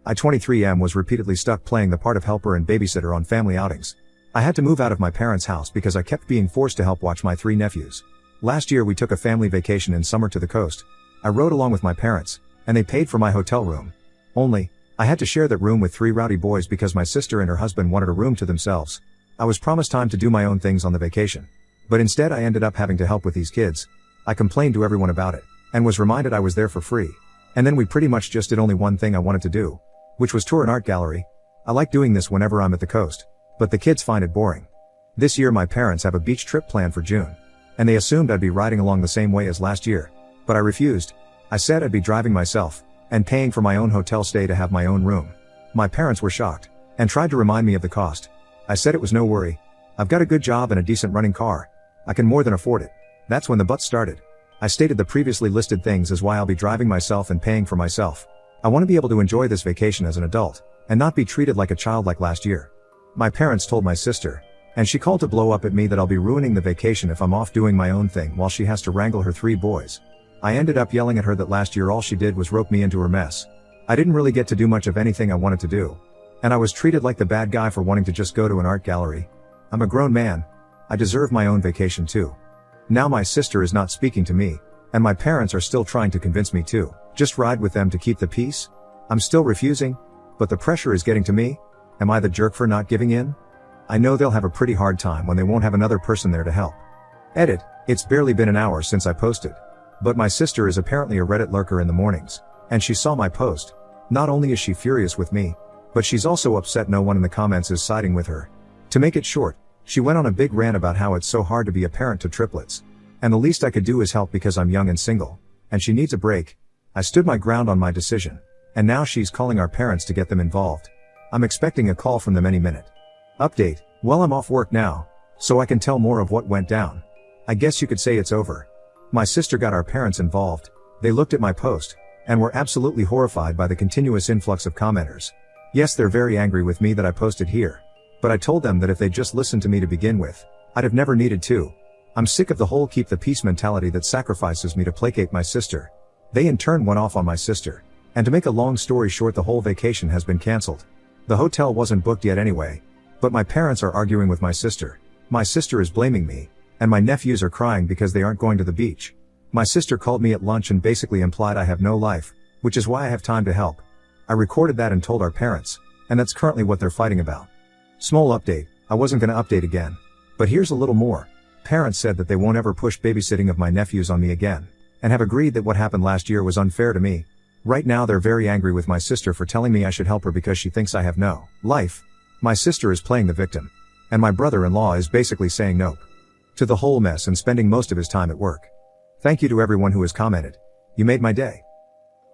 I 23M was repeatedly stuck playing the part of helper and babysitter on family outings. I had to move out of my parents' house because I kept being forced to help watch my 3 nephews. Last year we took a family vacation in summer to the coast. I rode along with my parents, and they paid for my hotel room. Only, I had to share that room with 3 rowdy boys because my sister and her husband wanted a room to themselves. I was promised time to do my own things on the vacation. But instead I ended up having to help with these kids. I complained to everyone about it, and was reminded I was there for free. And then we pretty much just did only one thing I wanted to do, which was tour an art gallery. I like doing this whenever I'm at the coast, but the kids find it boring. This year my parents have a beach trip planned for June, and they assumed I'd be riding along the same way as last year. But I refused. I said I'd be driving myself, and paying for my own hotel stay to have my own room. My parents were shocked, and tried to remind me of the cost. I said it was no worry. I've got a good job and a decent running car. I can more than afford it. That's when the but started. I stated the previously listed things as why I'll be driving myself and paying for myself. I want to be able to enjoy this vacation as an adult, and not be treated like a child like last year. My parents told my sister, and she called to blow up at me that I'll be ruining the vacation if I'm off doing my own thing while she has to wrangle her 3 boys. I ended up yelling at her that last year all she did was rope me into her mess. I didn't really get to do much of anything I wanted to do. And I was treated like the bad guy for wanting to just go to an art gallery. I'm a grown man. I deserve my own vacation too. Now my sister is not speaking to me, and my parents are still trying to convince me to just ride with them to keep the peace. I'm still refusing, but the pressure is getting to me. Am I the jerk for not giving in? I know they'll have a pretty hard time when they won't have another person there to help. Edit, it's barely been an hour since I posted. But my sister is apparently a Reddit lurker in the mornings, and she saw my post. Not only is she furious with me, but she's also upset no one in the comments is siding with her. To make it short, she went on a big rant about how it's so hard to be a parent to triplets. And the least I could do is help because I'm young and single, and she needs a break. I stood my ground on my decision, and now she's calling our parents to get them involved. I'm expecting a call from them any minute. Update, well I'm off work now, so I can tell more of what went down. I guess you could say it's over. My sister got our parents involved. They looked at my post, and were absolutely horrified by the continuous influx of commenters. Yes, they're very angry with me that I posted here. But I told them that if they just listened to me to begin with, I'd have never needed to. I'm sick of the whole keep the peace mentality that sacrifices me to placate my sister. They in turn went off on my sister. And to make a long story short, the whole vacation has been cancelled. The hotel wasn't booked yet anyway. But my parents are arguing with my sister. My sister is blaming me, and my nephews are crying because they aren't going to the beach. My sister called me at lunch and basically implied I have no life, which is why I have time to help. I recorded that and told our parents, and that's currently what they're fighting about. Small update, I wasn't gonna update again. But here's a little more. Parents said that they won't ever push babysitting of my nephews on me again, and have agreed that what happened last year was unfair to me. Right now they're very angry with my sister for telling me I should help her because she thinks I have no life. My sister is playing the victim, and my brother-in-law is basically saying nope to the whole mess and spending most of his time at work. Thank you to everyone who has commented. You made my day.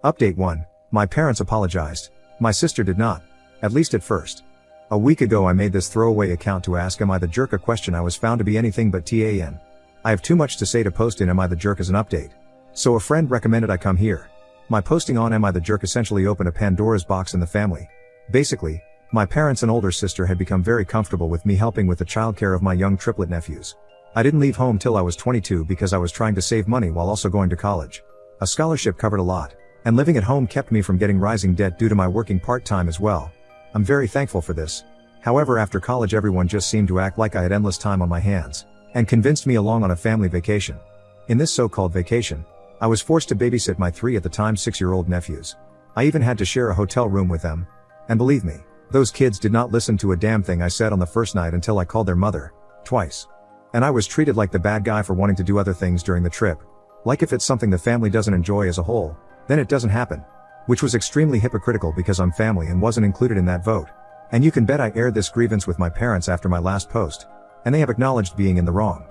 Update 1. My parents apologized. My sister did not. At least at first. A week ago I made this throwaway account to ask Am I the Jerk a question I was found to be anything but TAN. I have too much to say to post in Am I the Jerk as an update. So a friend recommended I come here. My posting on Am I the Jerk essentially opened a Pandora's box in the family. Basically, my parents and older sister had become very comfortable with me helping with the childcare of my young triplet nephews. I didn't leave home till I was 22 because I was trying to save money while also going to college. A scholarship covered a lot, and living at home kept me from getting rising debt due to my working part-time as well. I'm very thankful for this. However, after college everyone just seemed to act like I had endless time on my hands, and convinced me along on a family vacation. In this so-called vacation, I was forced to babysit my 3 at the time 6-year-old nephews. I even had to share a hotel room with them. And believe me, those kids did not listen to a damn thing I said on the first night until I called their mother, twice. And I was treated like the bad guy for wanting to do other things during the trip. Like if it's something the family doesn't enjoy as a whole, then it doesn't happen. Which was extremely hypocritical because I'm family and wasn't included in that vote. And you can bet I aired this grievance with my parents after my last post. And they have acknowledged being in the wrong.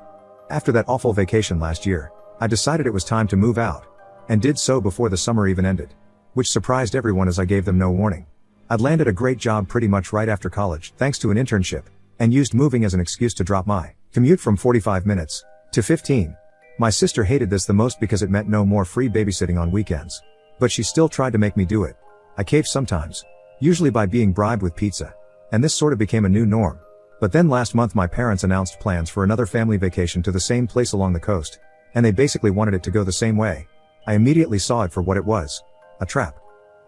After that awful vacation last year, I decided it was time to move out. And did so before the summer even ended. Which surprised everyone as I gave them no warning. I'd landed a great job pretty much right after college thanks to an internship. And used moving as an excuse to drop my commute from 45 minutes to 15. My sister hated this the most because it meant no more free babysitting on weekends. But she still tried to make me do it. I caved sometimes. Usually by being bribed with pizza. And this sort of became a new norm. But then last month my parents announced plans for another family vacation to the same place along the coast. And they basically wanted it to go the same way. I immediately saw it for what it was. A trap.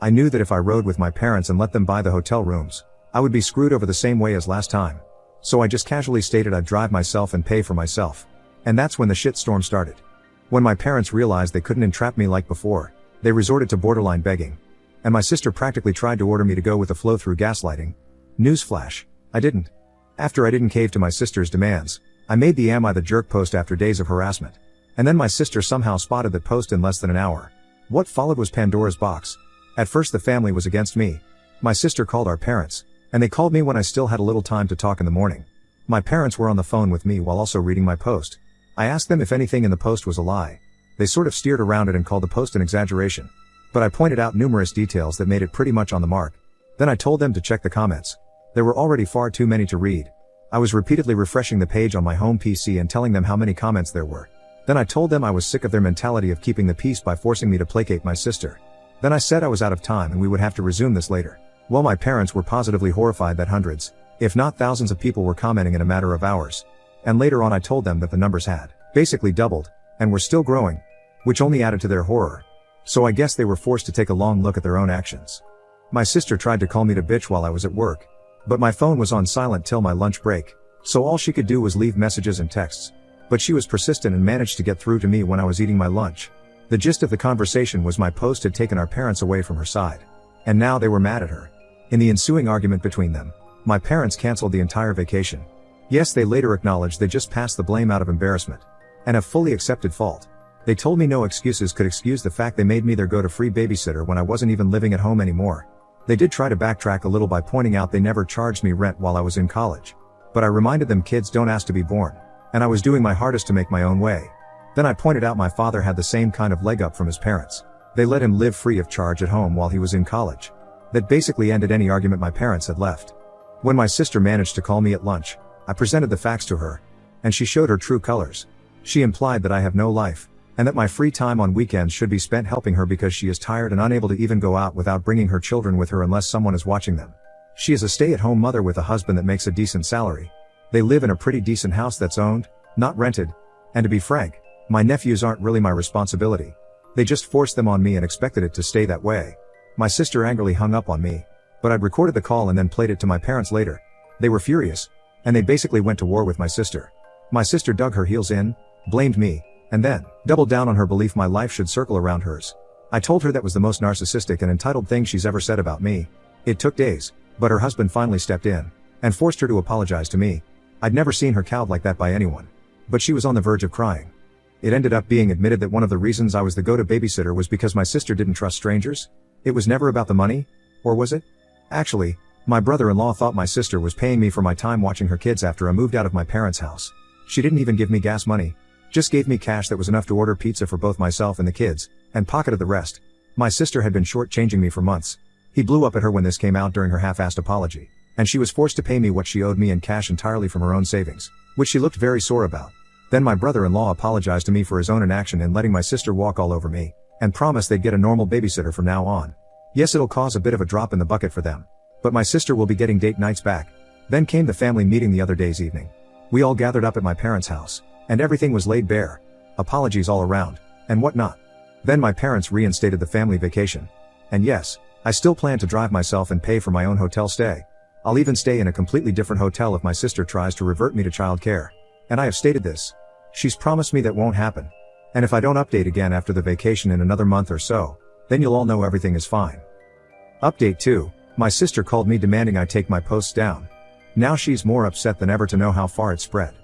I knew that if I rode with my parents and let them buy the hotel rooms, I would be screwed over the same way as last time. So I just casually stated I'd drive myself and pay for myself. And that's when the shitstorm started. When my parents realized they couldn't entrap me like before, they resorted to borderline begging. And my sister practically tried to order me to go with the flow through gaslighting. Newsflash, I didn't. After I didn't cave to my sister's demands, I made the "Am I the Jerk" post after days of harassment. And then my sister somehow spotted that post in less than an hour. What followed was Pandora's box. At first the family was against me. My sister called our parents, and they called me when I still had a little time to talk in the morning. My parents were on the phone with me while also reading my post. I asked them if anything in the post was a lie. They sort of steered around it and called the post an exaggeration. But I pointed out numerous details that made it pretty much on the mark. Then I told them to check the comments. There were already far too many to read. I was repeatedly refreshing the page on my home PC and telling them how many comments there were. Then I told them I was sick of their mentality of keeping the peace by forcing me to placate my sister. Then I said I was out of time and we would have to resume this later. Well, my parents were positively horrified that hundreds, if not thousands of people were commenting in a matter of hours. And later on I told them that the numbers had basically doubled, and were still growing, which only added to their horror. So I guess they were forced to take a long look at their own actions. My sister tried to call me to bitch while I was at work, but my phone was on silent till my lunch break, so all she could do was leave messages and texts. But she was persistent and managed to get through to me when I was eating my lunch. The gist of the conversation was my post had taken our parents away from her side. And now they were mad at her. In the ensuing argument between them, my parents canceled the entire vacation. Yes, they later acknowledged they just passed the blame out of embarrassment. And have fully accepted fault. They told me no excuses could excuse the fact they made me their go-to-free babysitter when I wasn't even living at home anymore. They did try to backtrack a little by pointing out they never charged me rent while I was in college. But I reminded them kids don't ask to be born. And I was doing my hardest to make my own way. Then I pointed out my father had the same kind of leg up from his parents. They let him live free of charge at home while he was in college. That basically ended any argument my parents had left. When my sister managed to call me at lunch, I presented the facts to her. And she showed her true colors. She implied that I have no life, and that my free time on weekends should be spent helping her because she is tired and unable to even go out without bringing her children with her unless someone is watching them. She is a stay-at-home mother with a husband that makes a decent salary. They live in a pretty decent house that's owned, not rented. And to be frank, my nephews aren't really my responsibility. They just forced them on me and expected it to stay that way. My sister angrily hung up on me, but I'd recorded the call and then played it to my parents later. They were furious, and they basically went to war with my sister. My sister dug her heels in, blamed me, and then doubled down on her belief my life should circle around hers. I told her that was the most narcissistic and entitled thing she's ever said about me. It took days, but her husband finally stepped in and forced her to apologize to me. I'd never seen her cowed like that by anyone. But she was on the verge of crying. It ended up being admitted that one of the reasons I was the go-to babysitter was because my sister didn't trust strangers. It was never about the money, or was it? Actually, my brother-in-law thought my sister was paying me for my time watching her kids after I moved out of my parents' house. She didn't even give me gas money. Just gave me cash that was enough to order pizza for both myself and the kids, and pocketed the rest. My sister had been short-changing me for months. He blew up at her when this came out during her half-assed apology, and she was forced to pay me what she owed me in cash entirely from her own savings, which she looked very sore about. Then my brother-in-law apologized to me for his own inaction in letting my sister walk all over me, and promised they'd get a normal babysitter from now on. Yes, it'll cause a bit of a drop in the bucket for them, but my sister will be getting date nights back. Then came the family meeting the other day's evening. We all gathered up at my parents' house, and everything was laid bare. Apologies all around, and whatnot. Then my parents reinstated the family vacation. And yes, I still plan to drive myself and pay for my own hotel stay. I'll even stay in a completely different hotel if my sister tries to revert me to childcare. And I have stated this. She's promised me that won't happen. And if I don't update again after the vacation in another month or so, then you'll all know everything is fine. Update 2. My sister called me demanding I take my posts down. Now she's more upset than ever to know how far it spread.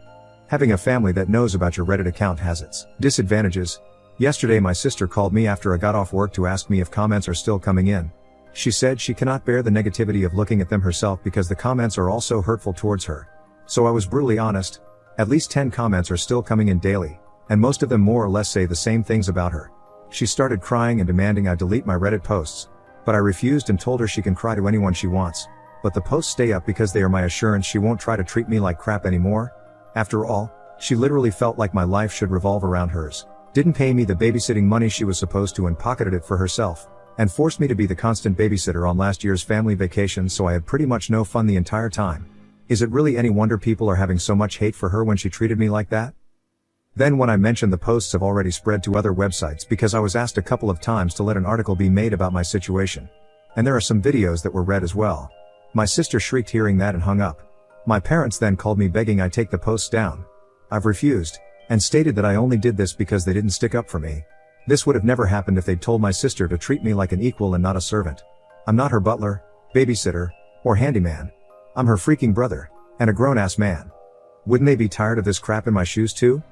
Having a family that knows about your Reddit account has its disadvantages. Yesterday my sister called me after I got off work to ask me if comments are still coming in. She said she cannot bear the negativity of looking at them herself because the comments are all so hurtful towards her. So I was brutally honest. At least 10 comments are still coming in daily, and most of them more or less say the same things about her. She started crying and demanding I delete my Reddit posts. But I refused and told her she can cry to anyone she wants. But the posts stay up because they are my assurance she won't try to treat me like crap anymore. After all, she literally felt like my life should revolve around hers. Didn't pay me the babysitting money she was supposed to and pocketed it for herself. And forced me to be the constant babysitter on last year's family vacation, so I had pretty much no fun the entire time. Is it really any wonder people are having so much hate for her when she treated me like that? Then when I mentioned the posts have already spread to other websites because I was asked a couple of times to let an article be made about my situation. And there are some videos that were read as well. My sister shrieked hearing that and hung up. My parents then called me begging I take the posts down. I've refused, and stated that I only did this because they didn't stick up for me. This would have never happened if they'd told my sister to treat me like an equal and not a servant. I'm not her butler, babysitter, or handyman. I'm her freaking brother, and a grown-ass man. Wouldn't they be tired of this crap in my shoes too?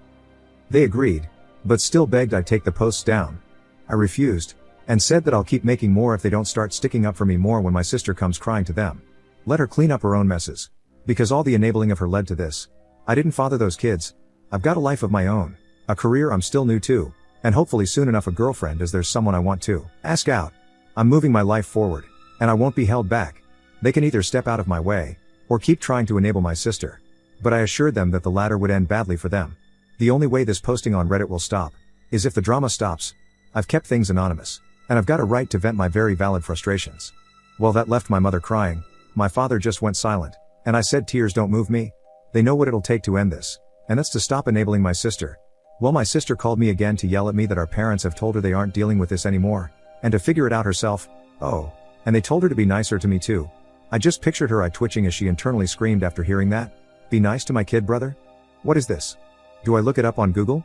They agreed, but still begged I take the posts down. I refused, and said that I'll keep making more if they don't start sticking up for me more when my sister comes crying to them. Let her clean up her own messes. Because all the enabling of her led to this. I didn't father those kids. I've got a life of my own, a career I'm still new to, and hopefully soon enough a girlfriend as there's someone I want to ask out. I'm moving my life forward, and I won't be held back. They can either step out of my way, or keep trying to enable my sister. But I assured them that the latter would end badly for them. The only way this posting on Reddit will stop, is if the drama stops. I've kept things anonymous, and I've got a right to vent my very valid frustrations. Well, that left my mother crying. My father just went silent, and I said tears don't move me. They know what it'll take to end this, and that's to stop enabling my sister. Well, my sister called me again to yell at me that our parents have told her they aren't dealing with this anymore, and to figure it out herself. Oh, and they told her to be nicer to me too. I just pictured her eye twitching as she internally screamed after hearing that. Be nice to my kid brother? What is this? Do I look it up on Google?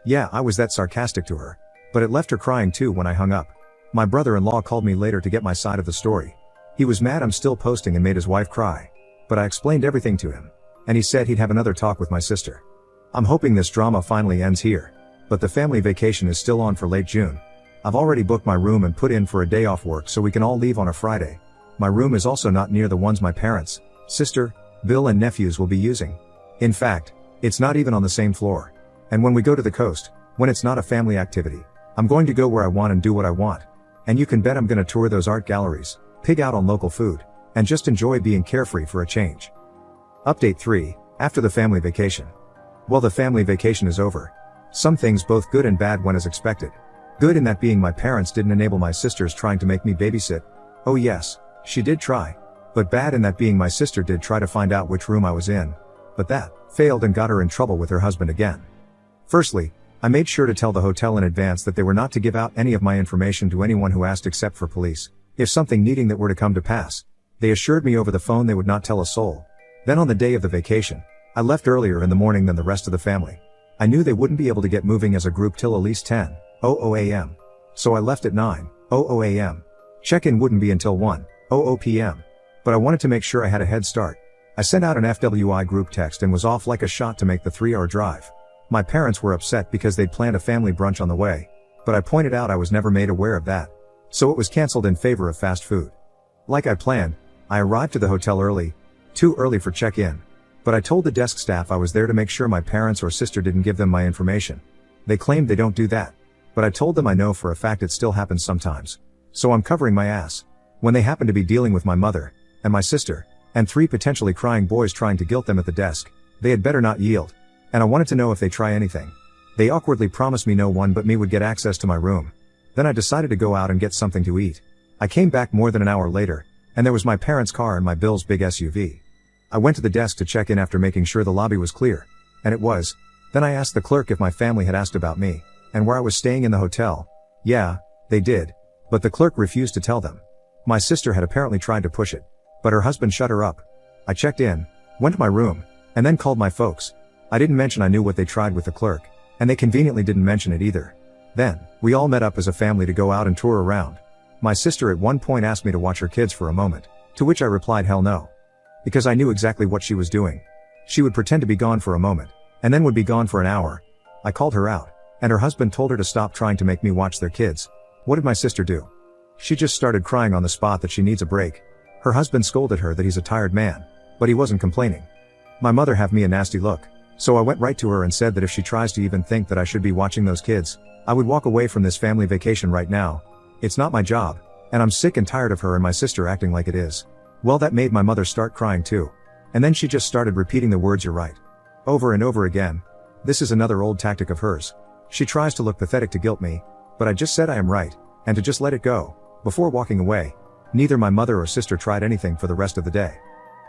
Yeah, I was that sarcastic to her. But it left her crying too when I hung up. My brother-in-law called me later to get my side of the story. He was mad I'm still posting and made his wife cry. But I explained everything to him. And he said he'd have another talk with my sister. I'm hoping this drama finally ends here. But the family vacation is still on for late June. I've already booked my room and put in for a day off work so we can all leave on a Friday. My room is also not near the ones my parents, sister, Bill and nephews will be using. In fact, it's not even on the same floor. And when we go to the coast, when it's not a family activity, I'm going to go where I want and do what I want. And you can bet I'm gonna tour those art galleries, pig out on local food, and just enjoy being carefree for a change. Update 3, after the family vacation. Well, the family vacation is over. Some things both good and bad went as expected. Good in that being my parents didn't enable my sisters trying to make me babysit. Oh yes, she did try. But bad in that being my sister did try to find out which room I was in. But that failed and got her in trouble with her husband again. Firstly, I made sure to tell the hotel in advance that they were not to give out any of my information to anyone who asked except for police, if something needing that were to come to pass. They assured me over the phone they would not tell a soul. Then on the day of the vacation, I left earlier in the morning than the rest of the family. I knew they wouldn't be able to get moving as a group till at least 10:00 a.m. So I left at 9:00 a.m. Check-in wouldn't be until 1:00 p.m. But I wanted to make sure I had a head start. I sent out an FWI group text and was off like a shot to make the 3-hour drive. My parents were upset because they'd planned a family brunch on the way, but I pointed out I was never made aware of that. So it was cancelled in favor of fast food. Like I planned, I arrived to the hotel early, too early for check-in. But I told the desk staff I was there to make sure my parents or sister didn't give them my information. They claimed they don't do that. But I told them I know for a fact it still happens sometimes. So I'm covering my ass. When they happen to be dealing with my mother, and my sister, and 3 potentially crying boys trying to guilt them at the desk, they had better not yield. And I wanted to know if they try anything. They awkwardly promised me no one but me would get access to my room. Then I decided to go out and get something to eat. I came back more than an hour later, and there was my parents' car and my Bill's big SUV. I went to the desk to check in after making sure the lobby was clear. And it was. Then I asked the clerk if my family had asked about me, and where I was staying in the hotel. Yeah, they did. But the clerk refused to tell them. My sister had apparently tried to push it. But her husband shut her up. I checked in, went to my room, and then called my folks. I didn't mention I knew what they tried with the clerk, and they conveniently didn't mention it either. Then, we all met up as a family to go out and tour around. My sister at one point asked me to watch her kids for a moment, to which I replied hell no. Because I knew exactly what she was doing. She would pretend to be gone for a moment, and then would be gone for an hour. I called her out, and her husband told her to stop trying to make me watch their kids. What did my sister do? She just started crying on the spot that she needs a break. Her husband scolded her that he's a tired man, but he wasn't complaining. My mother gave me a nasty look, so I went right to her and said that if she tries to even think that I should be watching those kids, I would walk away from this family vacation right now. It's not my job, and I'm sick and tired of her and my sister acting like it is. Well, that made my mother start crying too. And then she just started repeating the words "you're right" over and over again. This is another old tactic of hers. She tries to look pathetic to guilt me, but I just said I am right, and to just let it go, before walking away. Neither my mother or sister tried anything for the rest of the day.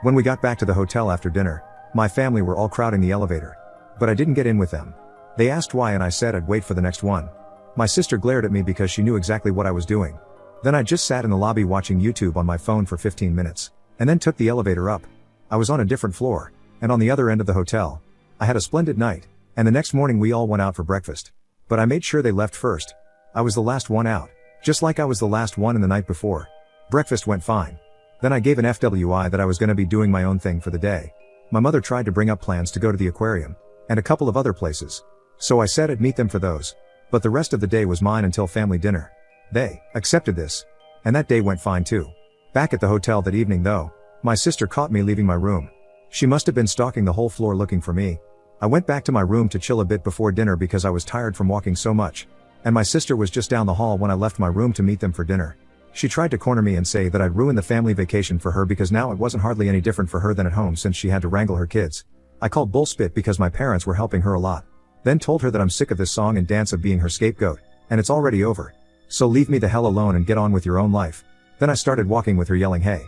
When we got back to the hotel after dinner, my family were all crowding the elevator. But I didn't get in with them. They asked why and I said I'd wait for the next one. My sister glared at me because she knew exactly what I was doing. Then I just sat in the lobby watching YouTube on my phone for 15 minutes, and then took the elevator up. I was on a different floor, and on the other end of the hotel. I had a splendid night, and the next morning we all went out for breakfast. But I made sure they left first. I was the last one out, just like I was the last one in the night before. Breakfast went fine. Then I gave an FWI that I was gonna be doing my own thing for the day. My mother tried to bring up plans to go to the aquarium, and a couple of other places. So I said I'd meet them for those. But the rest of the day was mine until family dinner. They accepted this. And that day went fine too. Back at the hotel that evening though, my sister caught me leaving my room. She must have been stalking the whole floor looking for me. I went back to my room to chill a bit before dinner because I was tired from walking so much. And my sister was just down the hall when I left my room to meet them for dinner. She tried to corner me and say that I'd ruined the family vacation for her because now it wasn't hardly any different for her than at home since she had to wrangle her kids. I called bullspit because my parents were helping her a lot. Then told her that I'm sick of this song and dance of being her scapegoat, and it's already over. So leave me the hell alone and get on with your own life. Then I started walking with her yelling, "Hey,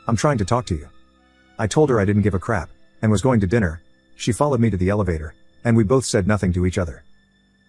I'm trying to talk to you." I told her I didn't give a crap, and was going to dinner. She followed me to the elevator, and we both said nothing to each other.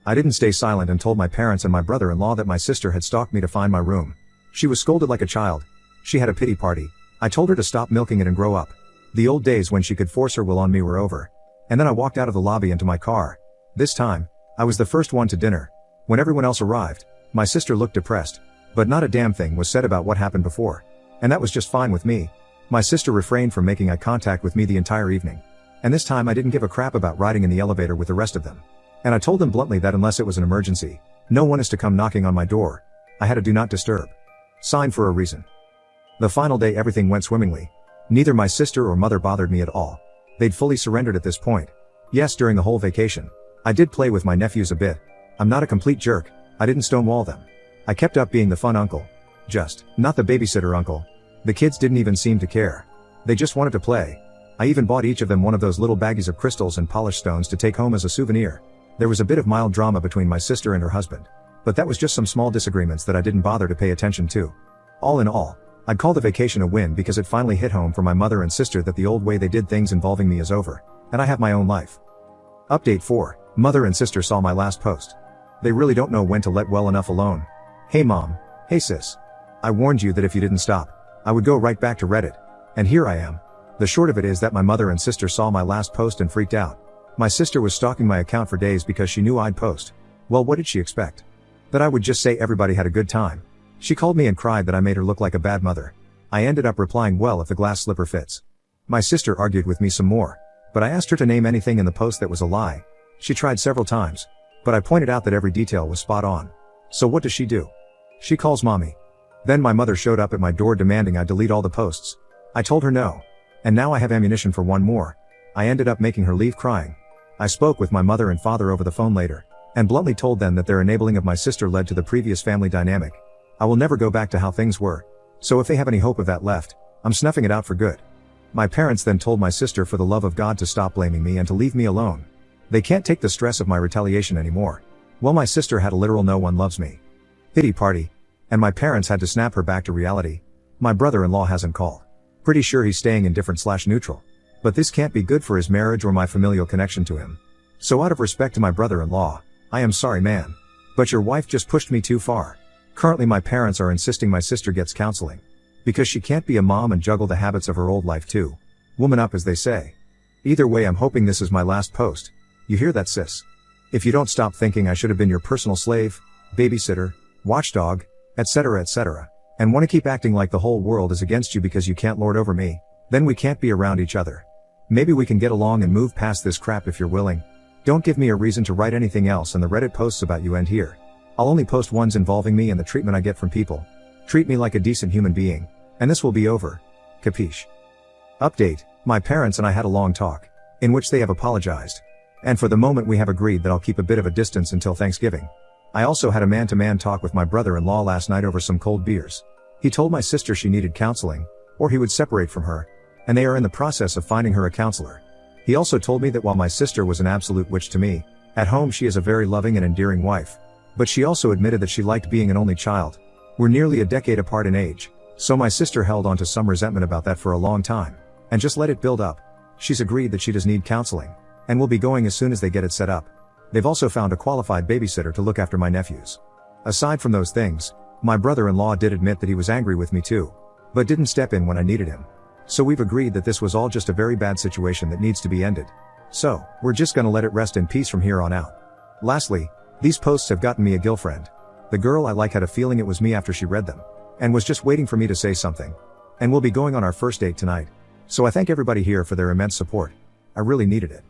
I didn't stay silent and told my parents and my brother-in-law that my sister had stalked me to find my room. She was scolded like a child. She had a pity party. I told her to stop milking it and grow up. The old days when she could force her will on me were over. And then I walked out of the lobby into my car. This time, I was the first one to dinner. When everyone else arrived, my sister looked depressed. But not a damn thing was said about what happened before. And that was just fine with me. My sister refrained from making eye contact with me the entire evening. And this time I didn't give a crap about riding in the elevator with the rest of them. And I told them bluntly that unless it was an emergency, no one is to come knocking on my door. I had a do not disturb sign for a reason. The final day everything went swimmingly. Neither my sister or mother bothered me at all. They'd fully surrendered at this point. Yes, during the whole vacation, I did play with my nephews a bit. I'm not a complete jerk. I didn't stonewall them. I kept up being the fun uncle. Just, not the babysitter uncle. The kids didn't even seem to care. They just wanted to play. I even bought each of them one of those little baggies of crystals and polished stones to take home as a souvenir. There was a bit of mild drama between my sister and her husband. But that was just some small disagreements that I didn't bother to pay attention to. All in all, I'd call the vacation a win because it finally hit home for my mother and sister that the old way they did things involving me is over, and I have my own life. Update 4. Mother and sister saw my last post. They really don't know when to let well enough alone. Hey mom. Hey sis. I warned you that if you didn't stop, I would go right back to Reddit. And here I am. The short of it is that my mother and sister saw my last post and freaked out. My sister was stalking my account for days because she knew I'd post. Well, what did she expect? That I would just say everybody had a good time. She called me and cried that I made her look like a bad mother. I ended up replying, well, if the glass slipper fits. My sister argued with me some more, but I asked her to name anything in the post that was a lie. She tried several times, but I pointed out that every detail was spot on. So what does she do? She calls mommy. Then my mother showed up at my door demanding I delete all the posts. I told her no. And now I have ammunition for one more. I ended up making her leave crying. I spoke with my mother and father over the phone later, and bluntly told them that their enabling of my sister led to the previous family dynamic. I will never go back to how things were. So if they have any hope of that left, I'm snuffing it out for good. My parents then told my sister for the love of God to stop blaming me and to leave me alone. They can't take the stress of my retaliation anymore. Well, my sister had a literal no one loves me pity party, and my parents had to snap her back to reality. My brother-in-law hasn't called. Pretty sure he's staying indifferent/neutral. But this can't be good for his marriage or my familial connection to him. So out of respect to my brother-in-law, I am sorry man. But your wife just pushed me too far. Currently my parents are insisting my sister gets counseling. Because she can't be a mom and juggle the habits of her old life too. Woman up, as they say. Either way, I'm hoping this is my last post. You hear that, sis? If you don't stop thinking I should have been your personal slave, babysitter, watchdog, etc., and want to keep acting like the whole world is against you because you can't lord over me, then we can't be around each other. Maybe we can get along and move past this crap if you're willing. Don't give me a reason to write anything else, and the Reddit posts about you end here. I'll only post ones involving me and the treatment I get from people. Treat me like a decent human being, and this will be over. Capiche? Update. My parents and I had a long talk, in which they have apologized. And for the moment we have agreed that I'll keep a bit of a distance until Thanksgiving. I also had a man-to-man talk with my brother-in-law last night over some cold beers. He told my sister she needed counseling, or he would separate from her, and they are in the process of finding her a counselor. He also told me that while my sister was an absolute witch to me, at home she is a very loving and endearing wife. But she also admitted that she liked being an only child. We're nearly a decade apart in age, so my sister held on to some resentment about that for a long time, and just let it build up. She's agreed that she does need counseling, and will be going as soon as they get it set up. They've also found a qualified babysitter to look after my nephews. Aside from those things, My brother-in-law did admit that he was angry with me too, but didn't step in when I needed him. So we've agreed that this was all just a very bad situation that needs to be ended. So, we're just gonna let it rest in peace from here on out. Lastly, these posts have gotten me a girlfriend. The girl I like had a feeling it was me after she read them, and was just waiting for me to say something. And we'll be going on our first date tonight. So I thank everybody here for their immense support. I really needed it.